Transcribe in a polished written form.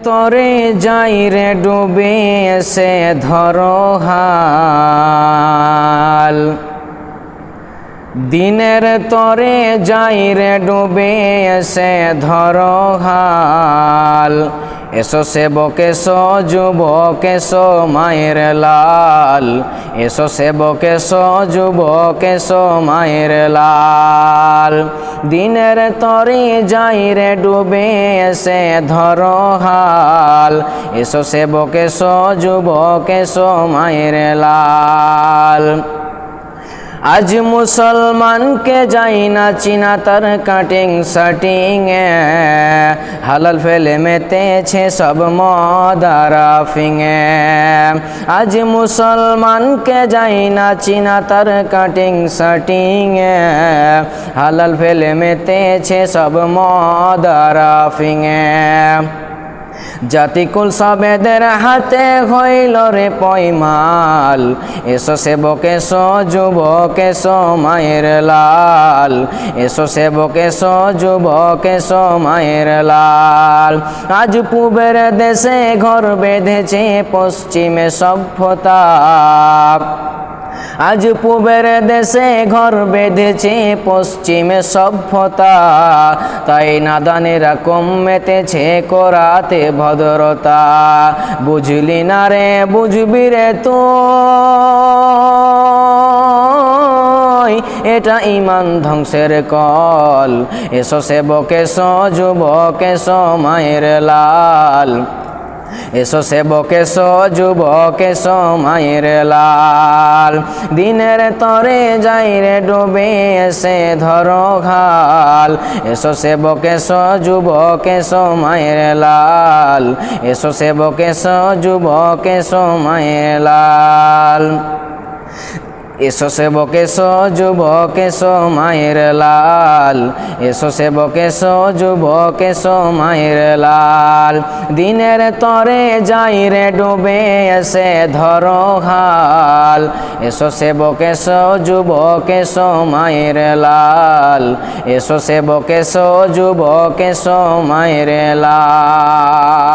তরে যাই রে ডুবে এসে ধরো হাল, দিনের তরে যাই রে ডুবে এসে ধরো হাল। এসো সেবক এসো যুবক এসো মায়ের লাল, এসো সেবক এসো যুবক এসো মায়ের লাল। দিনের তরে যাই রে ডুবে এসে ধরো হাল, এসো সেবক এসো যুবক এসো মায়ের লাল। আজ মুসলমানকে যাই না চিনা তার কাটিং শাটিং এ, হালাল ফেলে মেতেছে সব মদ আর আফিং এ। আজ মুসলমানকে যাই না চিনা তার কাটিং শাটিং এ, হালাল ফেলে মেতেছে সব মদ আর আফিং এ। জাতিকুল সবেদের হাতে হইল রে পয়মাল, এসো সেবক এসো যুবক এসো মায়ের লাল, এসো সেবক এসো যুবক এসো মায়ের লাল। আজ পূবের দেশে ঘর বেঁধেছে পশ্চিমে সভ্যতা, আজ পূবের দেশে ঘর বেঁধেছে পশ্চিমে সভ্যতা। তাই নাদানেরা কম মেতেছে করাতে ভদ্রতা। বুঝলি না রে বুঝবি রে তুই, এটা ইমান ধ্বংসের কল। এসো সেবক এসো যুবক এসো মায়ের লাল, এসো সেবক এসো যুবক এসো মায়ের লাল। দিনের তরে যাই রে ডুবে এসে ধরো হাল, এসো সেবক এসো যুবক এসো মায়ের লাল, এসো সেবক এসো যুবক এসো মায়ের লাল। এসো সেবক এসো যুবক এসো মায়ের লাল, এসো সেবক এসো যুবক এসো মায়ের লাল। দিনের তরে যাই রে ডুবে এসে ধরো হাল, এসো সেবক এসো যুবক এসো মায়ের লাল, এসো সেবক এসো যুবক এসো মায়ের লাল।